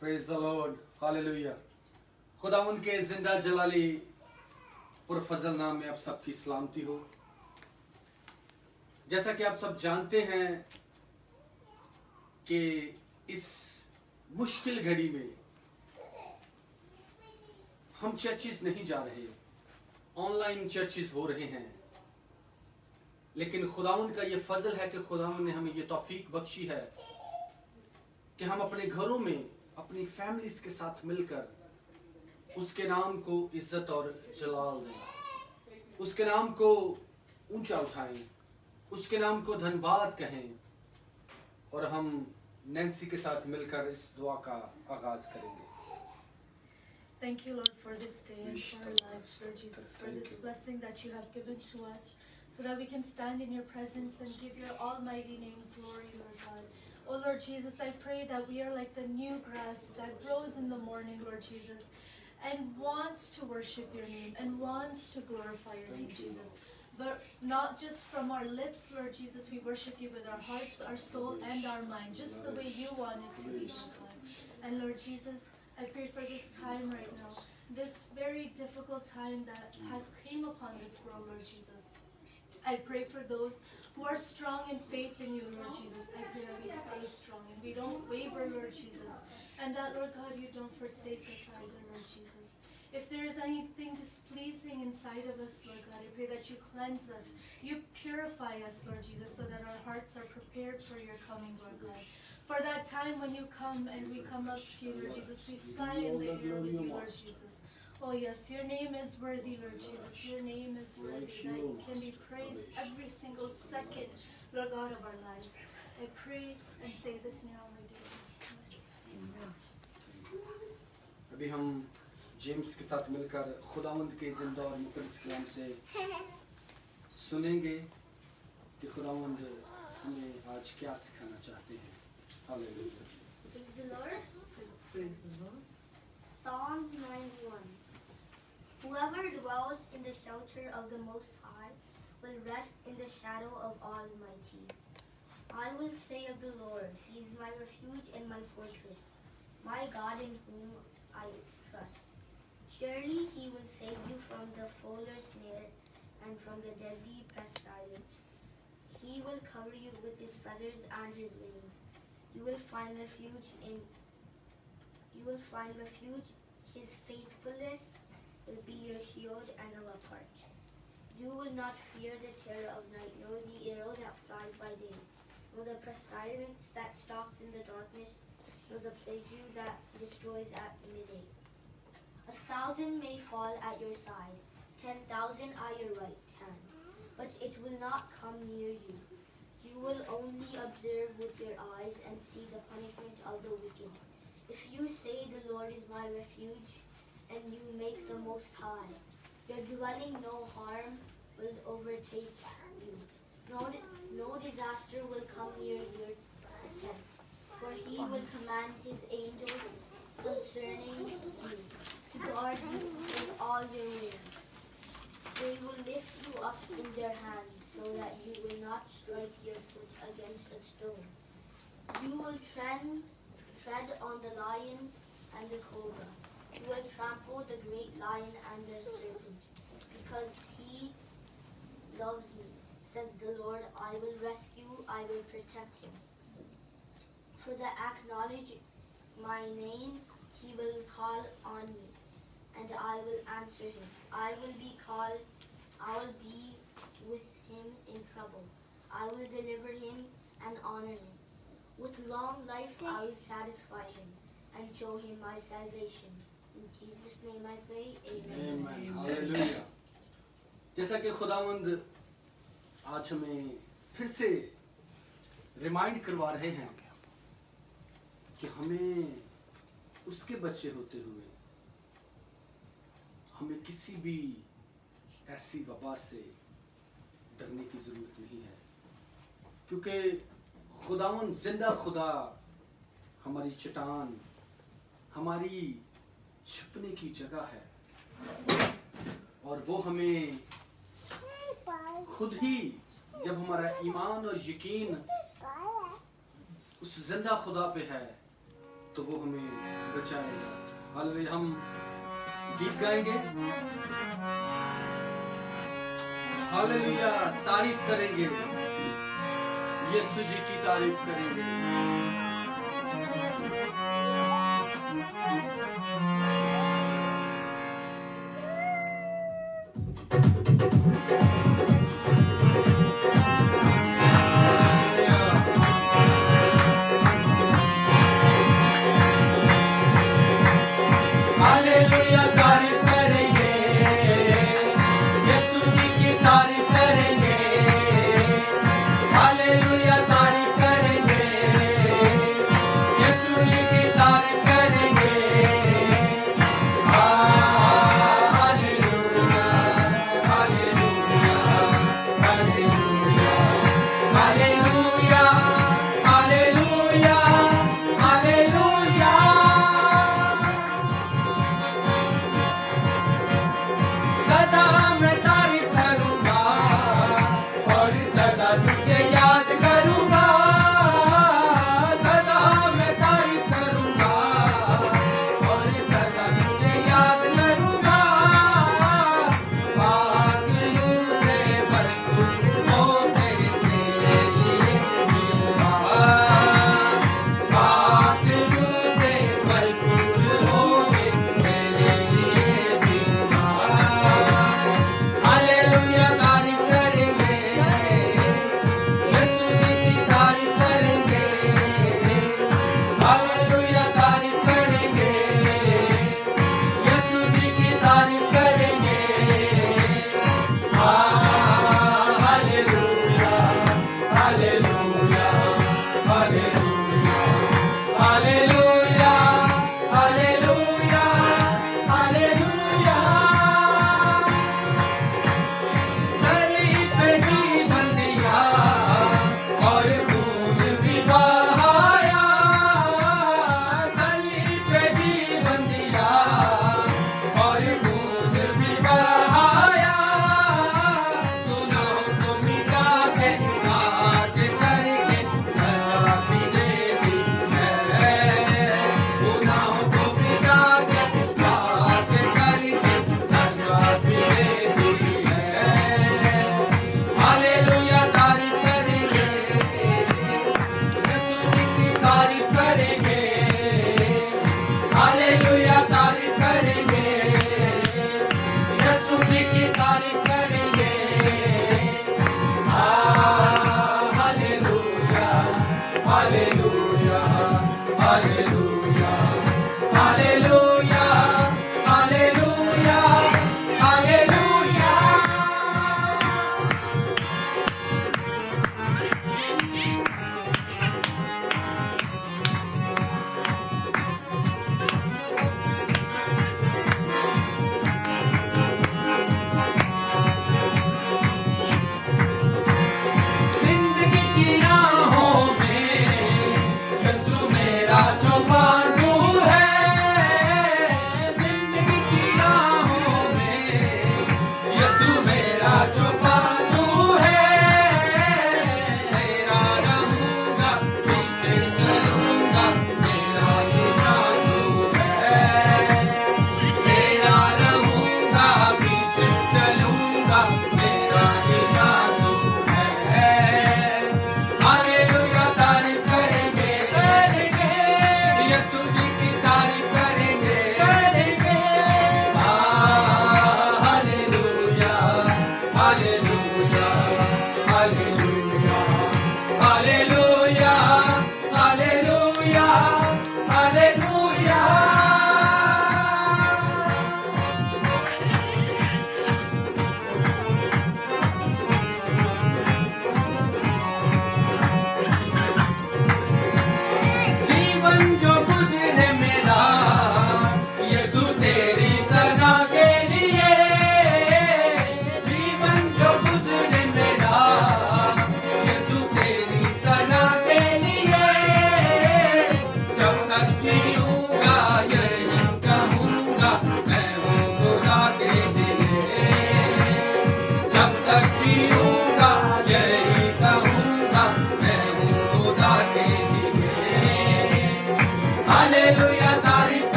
Praise the Lord, hallelujah. खुदा उनके जिंदा जलाली पुरफजल नाम में आप सबकी सलामती हो। जैसा कि आप सब जानते हैं कि इस मुश्किल घड़ी में हम चर्चिस नहीं जा रहे, ऑनलाइन चर्चिस हो रहे हैं, लेकिन खुदावंद का ये फजल है कि खुदावंद ने हमें ये तौफीक बख्शी है कि हम अपने घरों में अपनी फैमिलीज के साथ मिलकर उसके नाम को इज्जत और जलाल दें, उसके नाम को ऊंचा उठाएं, उसके नाम को धन्यवाद कहें। और हम नैन्सी के साथ मिलकर इस दुआ का आगाज करेंगे। Thank you, Lord, for this day and for our lives, Lord Jesus, for this blessing that you have given to us, so that we can stand in your presence and give your almighty name glory, Lord God. Oh, Lord Jesus, I pray that we are like the new grass that grows in the morning, Lord Jesus, and wants to worship your name and wants to glorify your name, Jesus. But not just from our lips, Lord Jesus, we worship you with our hearts, our soul, and our mind, just the way you want it to be, Lord God. And Lord Jesus, I pray for this time right now, this very difficult time that has came upon this world, Lord Jesus. I pray for those who are strong in faith in you, Lord Jesus. I pray that we stay strong and we don't waver, Lord Jesus. And that, Lord God, you don't forsake us either, Lord Jesus. If there is anything displeasing inside of us, Lord God, I pray that you cleanse us, you purify us, Lord Jesus, so that our hearts are prepared for your coming, Lord God. For that time when you come and we come up to you, Lord Jesus, we fly in the air with you, Lord Jesus. Oh yes, your name is worthy, Lord Jesus. Your name is worthy, that you can be praised every single second, Lord God, of our lives. I pray and say this now, my dear. अभी हम James के साथ मिलकर खुदावंद के जिंदा और मुकद्दस कलाम से सुनेंगे कि खुदावंद हमें आज क्या सिखाना चाहते हैं। Hallelujah. Praise the Lord. Praise the Lord. Psalms 91. Whoever dwells in the shelter of the Most High will rest in the shadow of Almighty. I will say of the Lord, He is my refuge and my fortress, my God in whom I trust. Surely He will save you from the fowler's snare and from the deadly pestilence. He will cover you with His feathers and His wings. You will find refuge. His faithfulness will be your shield and a rampart. You will not fear the terror of night, nor the arrow that flies by day, nor the pestilence that stalks in the darkness, nor the plague that destroys at midday. 1,000 may fall at your side, 10,000 at your right hand, but it will not come near you. You will only observe with your eyes and see the punishment of the wicked. If you say, the Lord is my refuge, and you make the Most High your dwelling, no harm will overtake you. No disaster will come near your tent, for He will command His angels concerning you to guard you in all your ways. They will lift you up in their hands so that you will not strike your foot against a stone. You will tread on the lion and the cobra. You will trample the great lion and the serpent. Because He loves me, says the Lord, I will rescue, I will protect him. For the acknowledge my name, He will call on me, and I will answer him. I will be with him in trouble. I will deliver him and honor him. With long life I will satisfy him and show him my salvation. In Jesus' name I pray. Amen. आमीन। Hallelujah. जैसा कि खुदावंद आज हमें फिर से remind करवा रहे हैं कि हमें उसके बच्चे होते हुए हमें किसी भी ऐसी वबा से डरने की जरूरत नहीं है, क्योंकि खुदावंद जिंदा खुदा हमारी चट्टान, हमारी छिपने की जगह है, और वो हमें खुद ही जब हमारा ईमान और यकीन उस जिंदा खुदा पे है तो वो हमें बचाएगा। हालेलुया। हम गीत गाएंगे, हालेलुया, तारीफ करेंगे, यीशु जी की तारीफ करेंगे। हालेलुया, तारीफ करेंगे, यीशु जी की तारीफ करेंगे। हालेलुया, तारीफ करेंगे, यीशु जी की तारीफ करेंगे। Hallelujah, hallelujah, hallelujah, hallelujah, hallelujah, hallelujah. सदा मैं तारीफ करूंगा और सदा तुझे याद करूंगा। सदा मैं तारीफ करूंगा और सदा तुझे याद करूंगा। पाक रूह से भरपूर हो तेरे लिए जीऊंगा। पाक रूह से भरपूर हो तेरे लिए जीऊंगा। हालेलुया, तारीफ करेंगे, यीशु जी की तारीफ करेंगे। हालेलुया, तारीफ करेंगे, यीशु जी की तारीफ करेंगे। Hallelujah, hallelujah, hallelujah, hallelujah, hallelujah, hallelujah. सलीब पे जीवन दिया और खून भी बहाया। सलीब पे जीवन दिया और खून भी बहाया। गुनाहों को मिटा के हाथ करके सजा भी दे दी है। गुनाहों को मिटा के हाथ करके सजा भी दे दी है। हालेलुया, तारीफ करेंगे, यीशु जी की तारीफ करेंगे। हालेलुया, तारीफ करेंगे, यीशु जी की तारीफ करेंगे। Hallelujah, hallelujah, hallelujah, hallelujah, hallelujah, hallelujah. जिंदगी की राहों में यीशु मेरा जो बांधू है। जिंदगी की राहों में यीशु मेरा जो बांधू है। तेरा रहूंगा, पीछे चलूंगा, मेरा निशान तू है। तेरा रहूंगा, पीछे चलूंगा, मेरा निशान तू है। हालेलुया, तारीफ करेंगे, यीशु जी की तारीफ करेंगे। Hallelujah, hallelujah, hallelujah, hallelujah, hallelujah, hallelujah. जीवन जो गुजरे मेरा यीशु तेरी सजा के लिए। जीवन जो गुजरे मेरा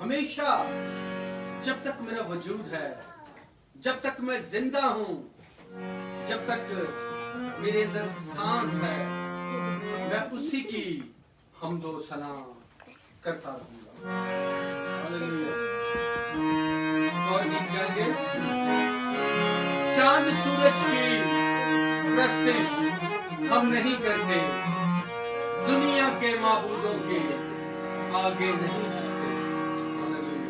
हमेशा जब तक मेरा वजूद है, जब तक मैं जिंदा हूं, जब तक मेरे अंदर सांस है, मैं उसी की हम्दो सलाम करता रहूंगा। हालेलुया। और गीत गाएंगे, चांद सूरज की प्रस्तिश हम नहीं करते, दुनिया के माबूदों के आगे नहीं झुकते। हालेलुया।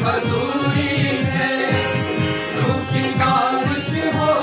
हजूरी है, रूह की बारिश हो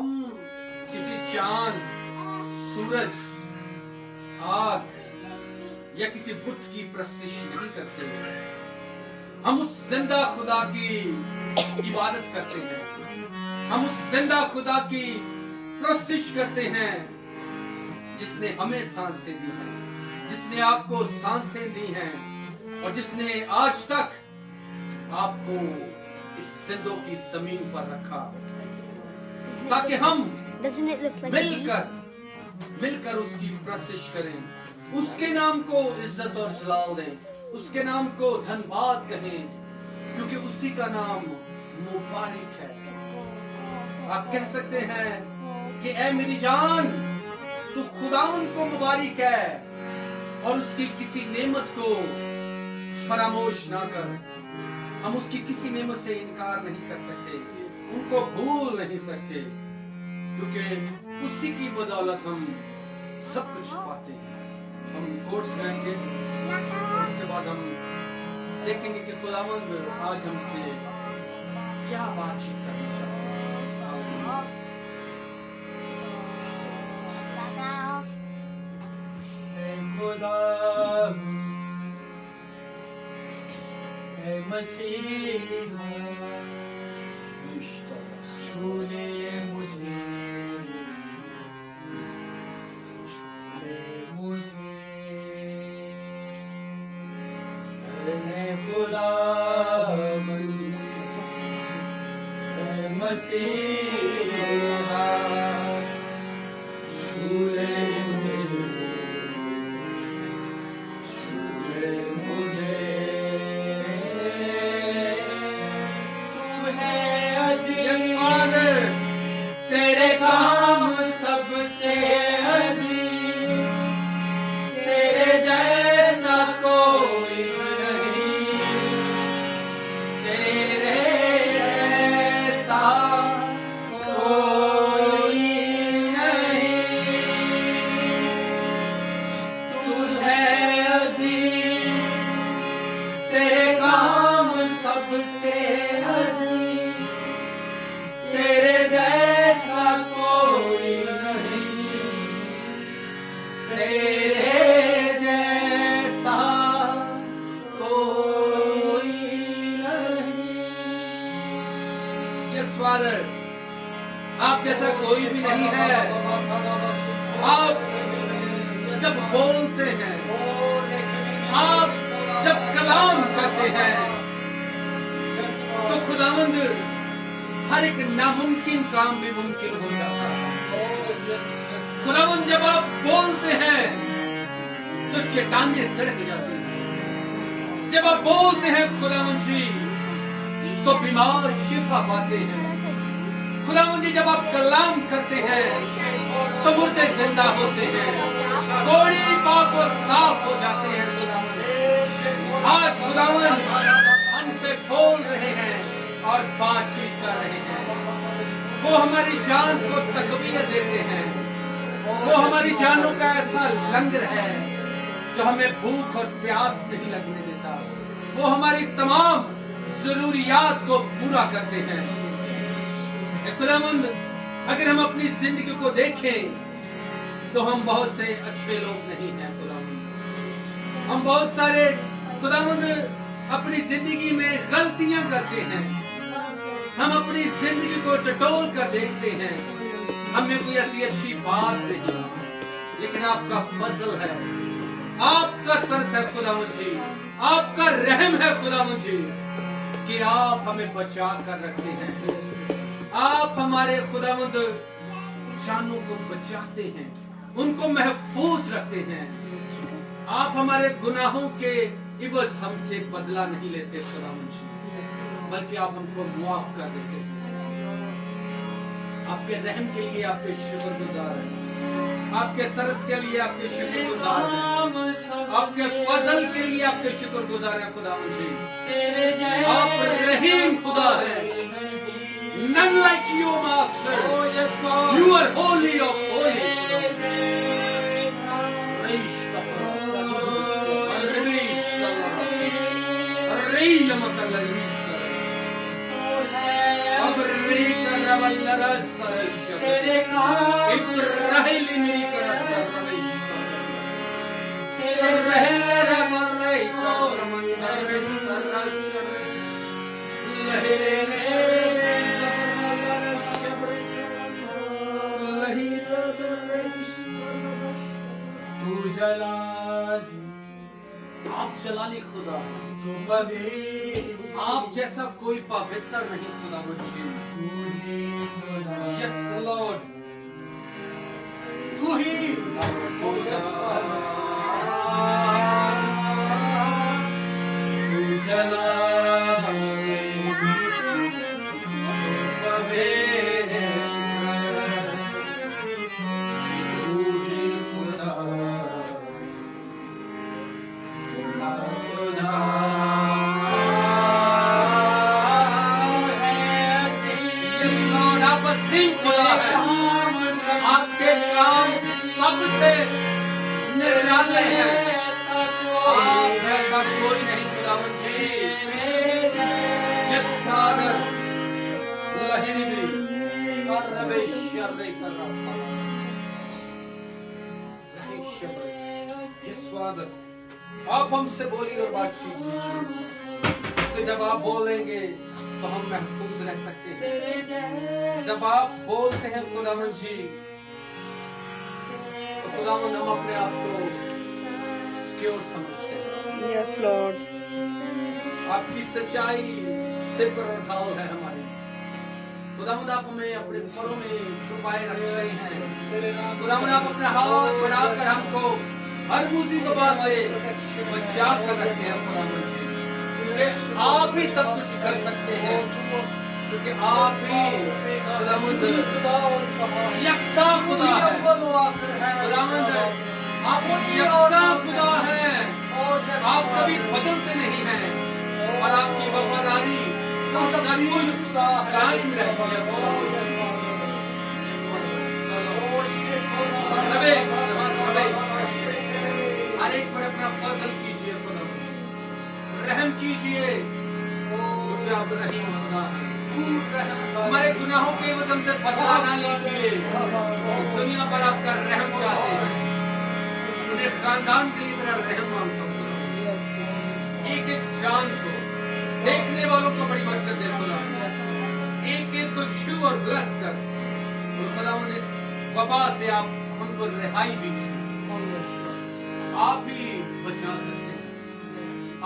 हम किसी चांद, सूरज, आग या किसी बुत की प्रस्तिश नहीं करते। हम उस जिंदा खुदा की इबादत करते हैं। हम उस जिंदा खुदा की प्रस्तिश करते हैं जिसने हमें सांसें दी हैं, जिसने आपको सांसें दी हैं और जिसने आज तक आपको इस जिंदों की जमीन पर रखा ताकि हम मिलकर उसकी प्रस्तिश करें, उसके नाम को इज्जत और जलाल दें, उसके नाम को धन्यवाद कहें, क्योंकि उसी का नाम मुबारक है। आप कह सकते हैं कि ऐ मेरी जान, तू खुदावंद को मुबारक है और उसकी किसी नेमत को फरामोश ना कर। हम उसकी किसी नेमत से इनकार नहीं कर सकते, उनको भूल नहीं सकते, क्योंकि उसी की बदौलत हम सब कुछ पाते हैं। हम कोर्स गाएंगे, उसके बाद हम देखेंगे कि खुदावंद आज हमसे क्या बातचीत करना चाहते हैं। खुदा मसीहा छू ले मुझे, खुदा मसीहा छू ले तेरे काम सबसे अजीम, तेरे जैसा कोई नहीं, तेरे जैसा कोई नहीं। तू है अजीम, तेरे काम सबसे अजीम, तेरे जैसा कोई नहीं, तेरे जैसा कोई नहीं। यस फादर, आप जैसा कोई भी नहीं है। आप जब बोलते हैं, आप जब कलाम करते हैं, तो खुदावंद हर एक नामुमकिन काम भी मुमकिन हो जाता है। खुदावंद जब आप बोलते हैं तो चट्टानें तड़क जाती हैं। जब आप बोलते हैं खुदावंद जी तो बीमार शिफा पाते हैं। खुदावंद जी जब आप कलाम करते हैं तो मुर्दे जिंदा होते हैं, कोड़ी पाक और साफ हो जाते हैं। खुदावंद आज खुदावंद हमसे बोल रहे हैं और बातचीत कर रहे हैं। वो हमारी जान को तकवीत देते हैं। वो हमारी जानों का ऐसा लंगर है जो हमें भूख और प्यास नहीं लगने देता। वो हमारी तमाम जरूरियात को पूरा करते हैं। खुदावंद अगर हम अपनी जिंदगी को देखें तो हम बहुत से अच्छे लोग नहीं हैं। खुदावंद हम बहुत सारे खुदावंद अपनी जिंदगी में गलतियां करते हैं। हम अपनी जिंदगी को टटोल कर देखते हैं, हमें कोई ऐसी अच्छी बात नहीं, लेकिन आपका फजल है, आपका तरस है खुदावंद जी, आपका रहम है खुदावंद जी कि आप हमें बचा कर रखते हैं। आप हमारे खुदावंद जानों को बचाते हैं, उनको महफूज रखते हैं। आप हमारे गुनाहों के इवज़ हमसे बदला नहीं लेते खुदावंद जी, बल्कि आप हमको मुआफ कर देते हैं। आपके रहम के लिए आपके शुक्रगुजार हैं, आपके तरस के लिए आपके शुक्रगुजार हैं, आपके फजल के लिए आपके शुक्रगुजार हैं खुदावंद जी। आप रहीम खुदा हैं। None like you, Master. You are holy of holy. तू जला आप जलाली खुदा, तू पवित्र आप जैसा कोई पवित्र नहीं खुदा मुझे। तू ही खुदा यस लॉर्ड, तू ही Oh, yes, Father. तू जला आपके काम सबसे निराले हैं। आप ऐसा कोई नहीं खुदावन जी। Yes, Father. लहरी में कर रवेश शर्रे कर रास्ता। Yes, Father. आप हमसे बोलिए और बातचीत कीजिए। तो जब आप बोलेंगे तो हम महफूज रह सकते हैं। जब आप बोलते हैं खुदावन जी, तो खुदावन हम अपने आप को सिक्योर समझते हैं। Yes, Lord. आपकी सच्चाई सिर पर ढाल है हमारी। खुदावन आप हमें अपने सरों में छुपाए रखते हैं। खुदावन आप अपने हाथ बढ़ाकर हमको हर मुसीबत से बचा कर रखते हैं खुदावन जी, क्योंकि आप ही सब कुछ कर सकते हैं, क्योंकि आप ही खुदावंद यकसा खुदा है। खुदावंद आप यकसा खुदा हैं। आप कभी बदलते नहीं हैं और आपकी वफादारी कुछ न कुछ कायम रहती है। हर एक पर अपना फजल कीजिए खुदा, रहम कीजिए, क्योंकि आप रहीम खुदा हैं। हमारे गुनाहों के वजन से बदला ना लीजिए। इस दुनिया पर आपका रहम चाहते हैं। अपने खानदान के लिए मेरा रहम मांगता हूँ खुदा। एक एक जान को, देखने वालों को बड़ी बरकत दे खुदा। एक एक को छू और ब्लेस कर, और खुदा इस वबा से आप हमको रिहाई दीजिए। आप ही बचा सकते हैं,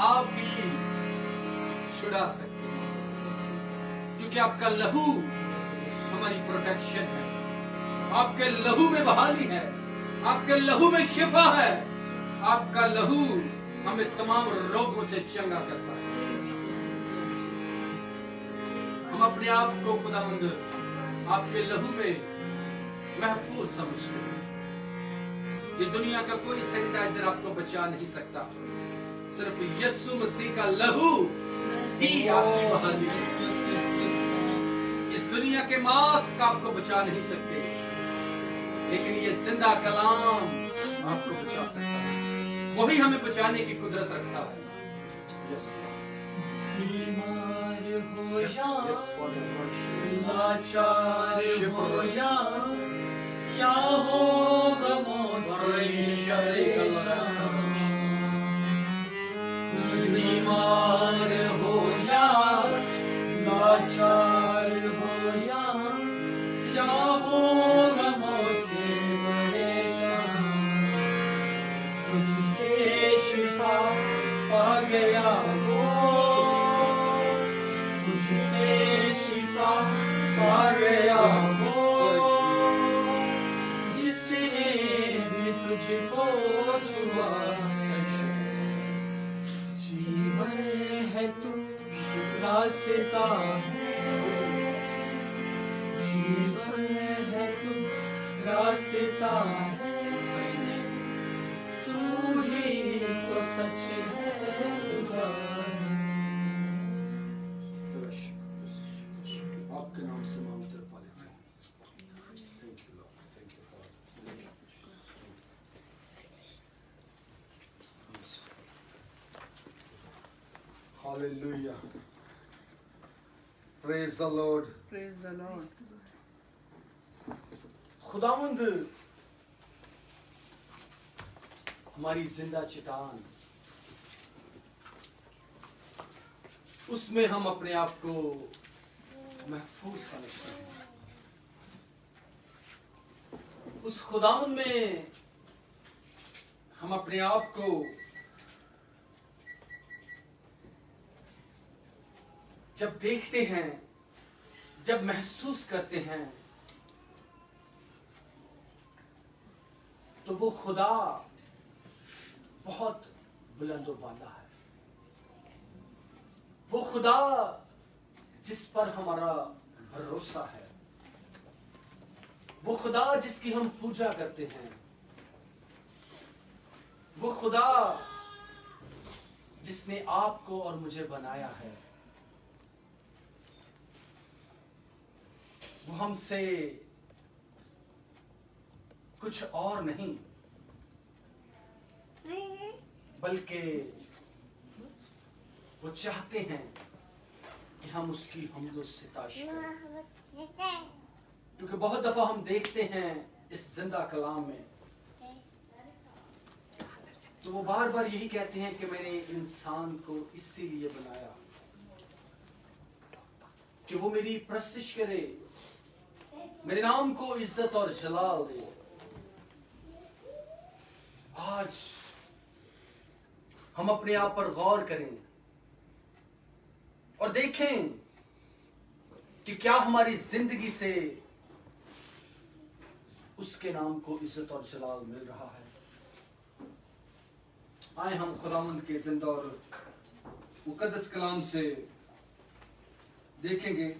आप ही छुड़ा सकते हैं, क्योंकि आपका लहू हमारी प्रोटेक्शन है। आपके लहू में बहाली है, आपके लहू में शिफा है। आपका लहू हमें तमाम रोगों से चंगा करता है। हम अपने आप को खुदावंद आपके लहू में महफूज समझते हैं। ये दुनिया का कोई सैनिटाइजर आपको बचा नहीं सकता। सिर्फ यीशु मसीह का लहू ही आपकी बहाली है। इस दुनिया के मास्क आपको बचा नहीं सकते, लेकिन ये जिंदा कलाम आपको बचा सकता है। वही हमें बचाने की कुदरत रखता है। यस बीमार हो यस जा, यस लाचार हो जा, या हो गमों से बीमार हो जा, लाचार हो जा, या हो गमों से परेशान, तुझसे शिफा पा गया हो, तुझसे शिफा पा गया हो, जिसने भी तुझको छुआ है। जीवन है तू रास्ता है, जीवन है तू रास्ता है, तू ही तो सच है खुदा। आपके नाम से मांग तेरे पा लेते हैं। Thank you Lord, thank you for hallelujah, praise the Lord. Praise the Lord. खुदावंद हमारी जिंदा चट्टान, उसमें हम अपने आप को महफूज समझते हैं। उस खुदावंद में हम अपने आप को जब देखते हैं, जब महसूस करते हैं, तो वो खुदा बहुत बुलंद बाला है। वो खुदा जिस पर हमारा भरोसा है, वो खुदा जिसकी हम पूजा करते हैं, वो खुदा जिसने आपको और मुझे बनाया है, वो हमसे कुछ और नहीं बल्कि वो चाहते हैं कि हम उसकी हम्द सिताइश करें। क्योंकि बहुत दफा हम देखते हैं इस जिंदा कलाम में, तो वो बार बार यही कहते हैं कि मैंने इंसान को इसीलिए बनाया कि वो मेरी प्रस्तिश करे, मेरे नाम को इज्जत और जलाल दे। आज हम अपने आप पर गौर करें और देखें कि क्या हमारी जिंदगी से उसके नाम को इज्जत और जलाल मिल रहा है। आए हम खुदावंद के जिंदा और मुकद्दस कलाम से देखेंगे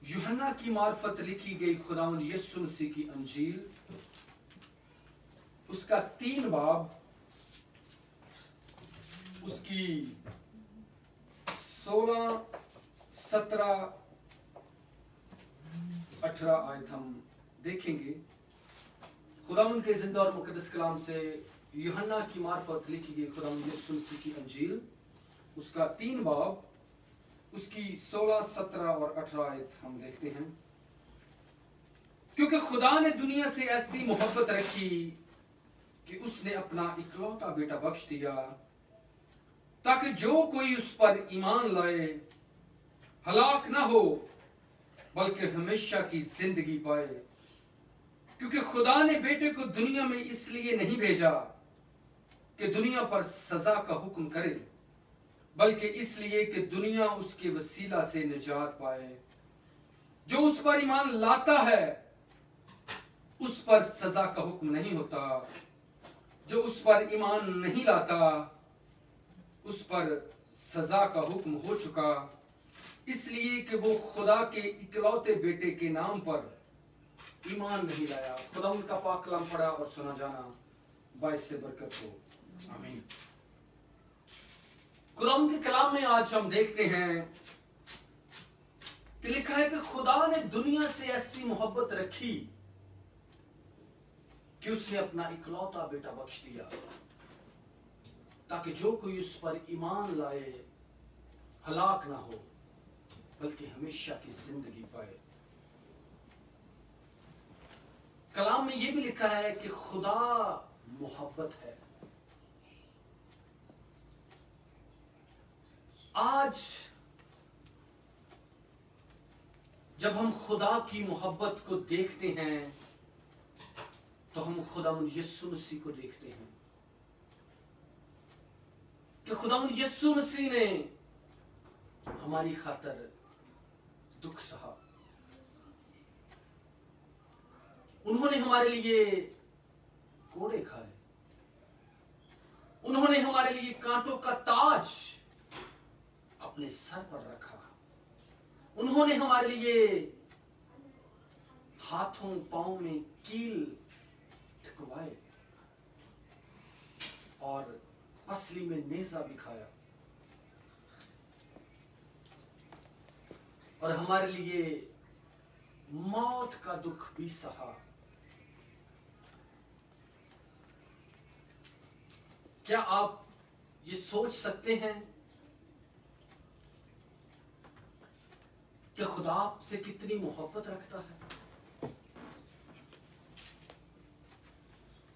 यूहन्ना की मार्फत लिखी गई खुदावंद यीशु मसीह की अंजील, उसका 3 बाब, उसकी 16, 17, 18 आयत हम देखेंगे। खुदावंद के जिंदा और मुकद्दस कलाम से यूहन्ना की मार्फत लिखी गई खुदावंद यीशु मसीह की अंजील, उसका 3 बाब, उसकी 16, 17 और 18 आयत हम देखते हैं। क्योंकि खुदा ने दुनिया से ऐसी मोहब्बत रखी कि उसने अपना इकलौता बेटा बख्श दिया, ताकि जो कोई उस पर ईमान लाए हलाक ना हो बल्कि हमेशा की जिंदगी पाए। क्योंकि खुदा ने बेटे को दुनिया में इसलिए नहीं भेजा कि दुनिया पर सजा का हुक्म करे, बल्कि इसलिए कि दुनिया उसके वसीला से निजात पाए। जो उस पर ईमान लाता है उस पर सजा का हुक्म नहीं होता, जो उस पर ईमान नहीं लाता उस पर सजा का हुक्म हो चुका, इसलिए कि वो खुदा के इकलौते बेटे के नाम पर ईमान नहीं लाया। खुदा उनका पाक कलाम पढ़ा और सुना जाना बाइस से बरकत हो। आमीन। कुरान के कलाम में आज हम देखते हैं कि लिखा है कि खुदा ने दुनिया से ऐसी मोहब्बत रखी कि उसने अपना इकलौता बेटा बख्श दिया, ताकि जो कोई उस पर ईमान लाए हलाक ना हो बल्कि हमेशा की जिंदगी पाए। कलाम में यह भी लिखा है कि खुदा मोहब्बत है। आज जब हम खुदा की मोहब्बत को देखते हैं तो हम खुदावंद यीशु मसीह को देखते हैं कि खुदावंद यीशु मसीह ने हमारी खातिर दुख सहा। उन्होंने हमारे लिए कोड़े खाए, उन्होंने हमारे लिए कांटों का ताज अपने सर पर रखा, उन्होंने हमारे लिए हाथों पांव में कील ठुकवाए और असली में नेजा भी खाया और हमारे लिए मौत का दुख भी सहा। क्या आप ये सोच सकते हैं कि खुदा आपसे कितनी मोहब्बत रखता है?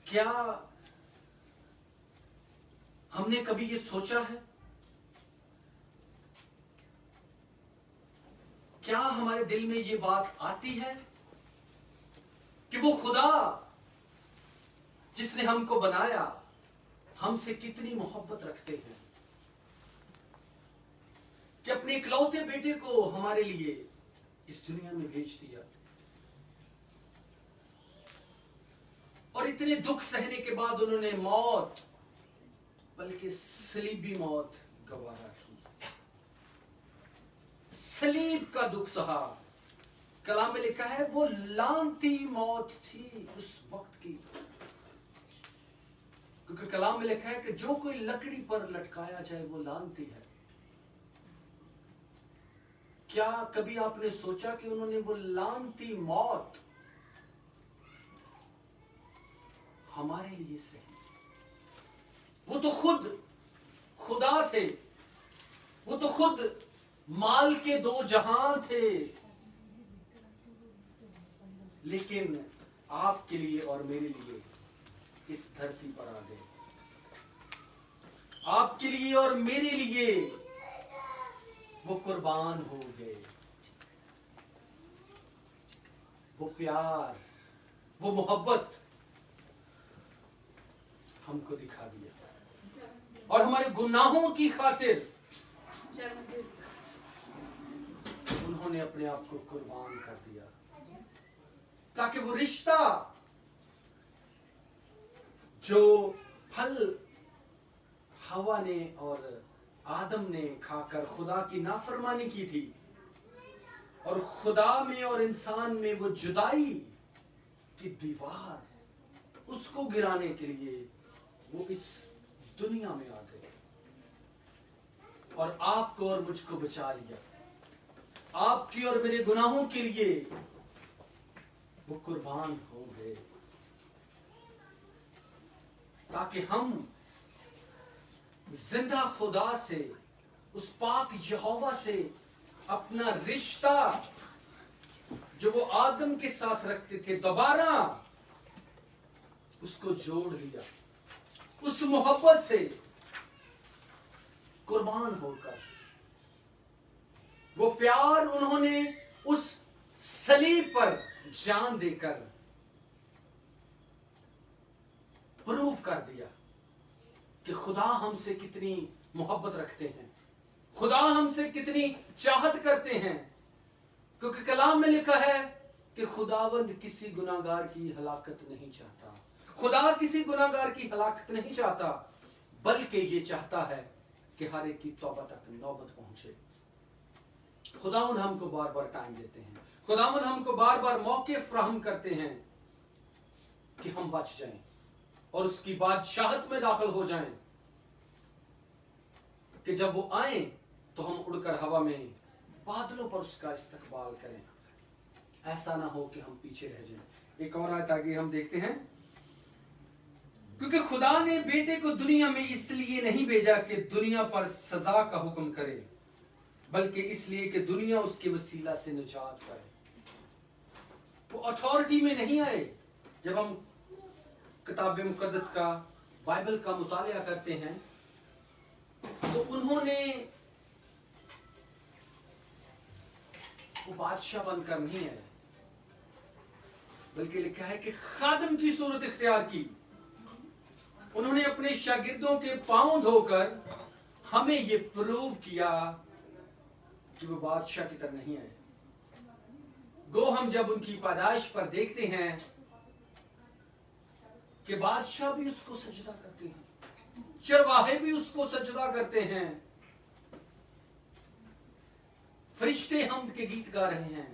क्या हमने कभी ये सोचा है? क्या हमारे दिल में ये बात आती है कि वो खुदा जिसने हमको बनाया हमसे कितनी मोहब्बत रखते हैं कि अपने इकलौते बेटे को हमारे लिए इस दुनिया में भेज दिया, और इतने दुख सहने के बाद उन्होंने मौत, बल्कि सलीबी मौत गवारा की, सलीब का दुख सहा। कलाम में लिखा है वो लानती मौत थी उस वक्त की, क्योंकि कलाम में लिखा है कि जो कोई लकड़ी पर लटकाया जाए वो लानती है। क्या कभी आपने सोचा कि उन्होंने वो लानती मौत हमारे लिए सही? वो तो खुद खुदा थे, वो तो खुद माल के दो जहां थे, लेकिन आपके लिए और मेरे लिए इस धरती पर आ गए। आपके लिए और मेरे लिए वो कुर्बान हो गए। वो प्यार, वो मोहब्बत हमको दिखा दिया, और हमारे गुनाहों की खातिर उन्होंने अपने आप को कुर्बान कर दिया, ताकि वो रिश्ता जो फल हवा ने और आदम ने खाकर खुदा की नाफरमानी की थी, और खुदा में और इंसान में वो जुदाई की दीवार, उसको गिराने के लिए वो इस दुनिया में आ गए और आपको और मुझको बचा लिया। आपकी और मेरे गुनाहों के लिए वो कुर्बान हो गए, ताकि हम जिंदा खुदा से, उस पाक यहोवा से अपना रिश्ता जो वो आदम के साथ रखते थे दोबारा उसको जोड़ लिया। उस मोहब्बत से कुर्बान होकर वो प्यार उन्होंने उस सलीब पर जान देकर प्रूव कर दिया कि खुदा हमसे कितनी मोहब्बत रखते हैं, खुदा हमसे कितनी चाहत करते हैं। क्योंकि कलाम में लिखा है कि खुदावंद किसी गुनाहगार की हलाकत नहीं चाहता, खुदा किसी गुनाहगार की हलाकत नहीं चाहता, बल्कि ये चाहता है कि हर एक की तौबा तक नौबत पहुंचे। खुदावंद हमको बार बार टाइम देते हैं, खुदावंद हमको बार बार मौके फ्राहम करते हैं कि हम बच जाएं और उसकी बादशाहत में दाखिल हो जाएं, कि जब वो आए तो हम उड़कर हवा में बादलों पर उसका इस्तकबाल करें। ऐसा ना हो कि हम पीछे रह जाएं। एक और आयत आगे हम देखते हैं, क्योंकि खुदा ने बेटे को दुनिया में इसलिए नहीं भेजा कि दुनिया पर सजा का हुक्म करे, बल्कि इसलिए कि दुनिया उसके वसीला से निजात पाए। वो अथॉरिटी में नहीं आए। जब हम किताब मुकद्दस का, बाइबल का मुतालिया करते हैं तो उन्होंने वो बादशाह बनकर नहीं आए, बल्कि लिखा है कि खादम की सूरत इख्तियार की। उन्होंने अपने शागिर्दों के पांव धोकर हमें ये प्रूव किया कि वो बादशाह की तरह नहीं आए। गो हम जब उनकी पैदाइश पर देखते हैं कि बादशाह भी उसको सजदा करते हैं, चरवाहे भी उसको सजदा करते हैं, फरिश्ते हमद के गीत गा रहे हैं,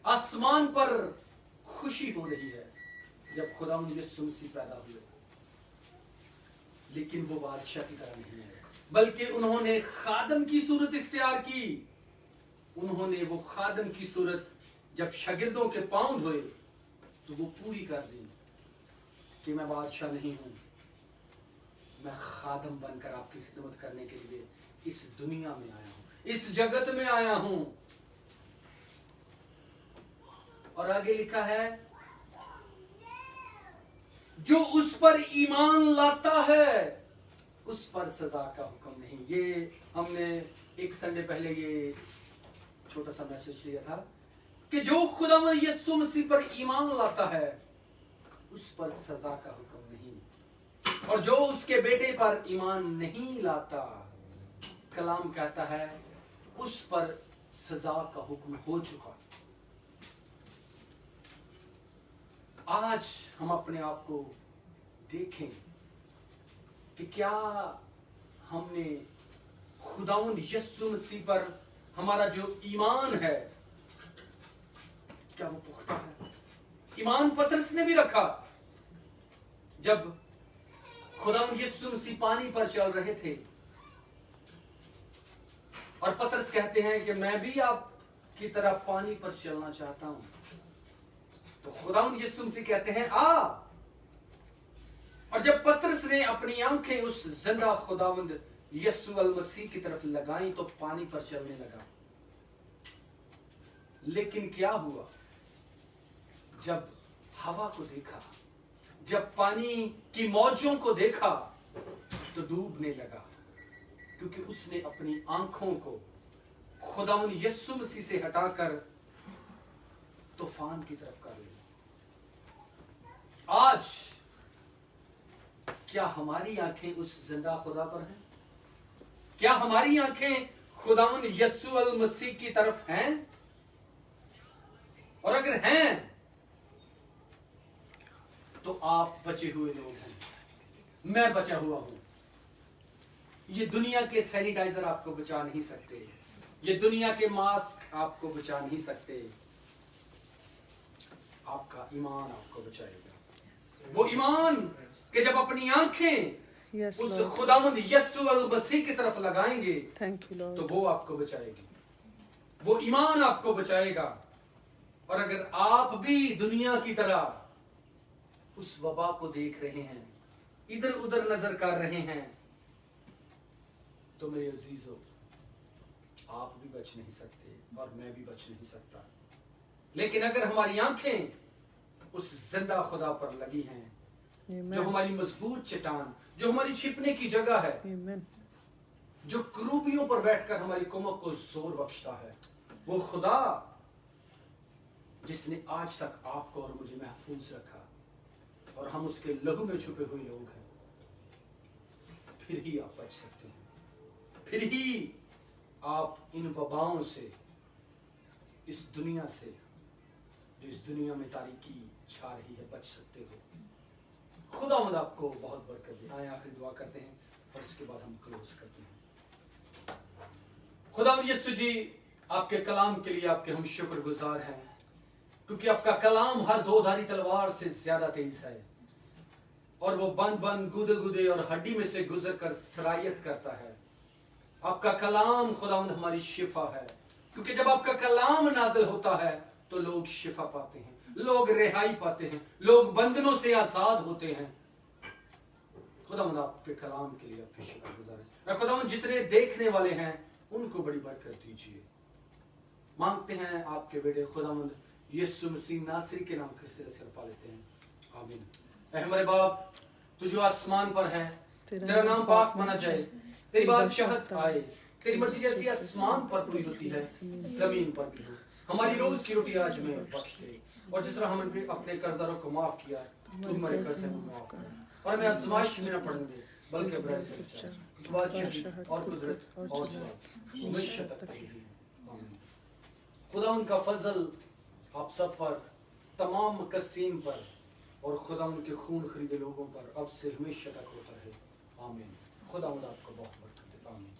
आसमान पर खुशी हो रही है जब खुदा यीशु मसीह पैदा हुए। लेकिन वो बादशाह की तरह नहीं है, बल्कि उन्होंने खादम की सूरत इख्तियार की। उन्होंने वो खादम की सूरत जब शागिर्दों के पांव धोए तो वो पूरी कर दी कि मैं बादशाह नहीं हूं, मैं खादम बनकर आपकी खिदमत करने के लिए इस दुनिया में आया हूं, इस जगत में आया हूं। और आगे लिखा है, जो उस पर ईमान लाता है उस पर सजा का हुक्म नहीं। ये हमने एक संडे पहले ये छोटा सा मैसेज दिया था कि जो खुदावंद यीशु मसीह पर ईमान लाता है उस पर सजा का हुक्म नहीं, और जो उसके बेटे पर ईमान नहीं लाता, कलाम कहता है उस पर सजा का हुक्म हो चुका। आज हम अपने आप को देखें कि क्या हमने खुदावंद यीशु मसीह पर हमारा जो ईमान है क्या वो पुख्ता है। ईमान पतरस ने भी रखा। जब खुदावंद यीशु मसीह पानी पर चल रहे थे और पतरस कहते हैं कि मैं भी आपकी तरह पानी पर चलना चाहता हूं, तो खुदावंद यीशु मसीह कहते हैं आ। और जब पतरस ने अपनी आंखें उस जिंदा खुदावंद यीशु अल मसीह की तरफ लगाई तो पानी पर चलने लगा। लेकिन क्या हुआ? जब हवा को देखा, जब पानी की मौजों को देखा तो डूबने लगा, क्योंकि उसने अपनी आंखों को खुदावंद यीशु मसीह से हटाकर तूफान की तरफ कर लिया। आज क्या हमारी आंखें उस जिंदा खुदा पर हैं? क्या हमारी आंखें खुदावंद यीशु अल मसीह की तरफ हैं? और अगर हैं तो आप बचे हुए लोग हैं, मैं बचा हुआ हूं। ये दुनिया के सैनिटाइजर आपको बचा नहीं सकते, ये दुनिया के मास्क आपको बचा नहीं सकते, आपका ईमान आपको बचाएगा। वो ईमान कि जब अपनी आंखें उस खुदावंद यीशु अल मसीह की तरफ लगाएंगे तो वो आपको बचाएगी, वो ईमान आपको बचाएगा। और अगर आप भी दुनिया की तरह उस वबा को देख रहे हैं, इधर उधर नजर कर रहे हैं, तो मेरे अजीजों, आप भी बच नहीं सकते और मैं भी बच नहीं सकता। लेकिन अगर हमारी आंखें उस जिंदा खुदा पर लगी हैं, जो हमारी मजबूत चट्टान, जो हमारी छिपने की जगह है, जो क्रूबियों पर बैठकर हमारी कुमक को जोर बख्शता है, वो खुदा जिसने आज तक आपको और मुझे महफूज रखा और हम उसके लहू में छुपे हुए लोग हैं, फिर ही आप बच सकते हैं, फिर ही आप इन वबाओं से, इस दुनिया से जो इस दुनिया में तारीकी छा रही है, बच सकते हो। खुदावंद आपको बहुत बरकत दे। आए आखिरी दुआ करते हैं और इसके बाद हम क्लोज करते हैं। खुदावंद यीशु जी, आपके कलाम के लिए आपके हम शुक्रगुजार हैं, क्योंकि आपका कलाम हर दोधारी तलवार से ज्यादा तेज है और वो बन बन, गुदे गुदे और हड्डी में से गुजर कर सरायत करता है। आपका कलाम खुदावंद हमारी शिफा है, क्योंकि जब आपका कलाम नाजिल होता है तो लोग शिफा पाते हैं, लोग रिहाई पाते हैं, लोग बंधनों से आजाद होते हैं। खुदावंद आपके कलाम के लिए आपके शुक्रगुजार हैं। खुदावंद जितने देखने वाले हैं उनको बड़ी बरकत दीजिए। मांगते हैं आपके बेटे खुदावंद यीशु मसीह नासरी के नाम के सिर पा लेते हैं, आमीन। ऐ हमारे बाप, तू जो आसमान पर है, तेरा नाम पाक माना जाए, तेरी बादशाहत आए, तेरी मर्जी जैसी आसमान पर पूरी होती है जमीन पर भी हो। हमारी रोज की रोटी आज हमें बख्श दे, और जिस तरह हमने अपने कर्जदारों को माफ किया, तू हमारे कर्ज हमें माफ कर, और हमें आजमाइश में न पड़ने दे, बल्कि बुराई से बचा। तू बादशाही और कुदरत और जलाल हमेशा तक तेरी है, आमीन। खुदा उनका फजल आप सब पर, तमाम कसीम पर, और खुदा उनके खून खरीदे लोगों पर अब से हमेशा तक होता है, आमीन। खुदा आपको बहुत बरकत दे, आमीन।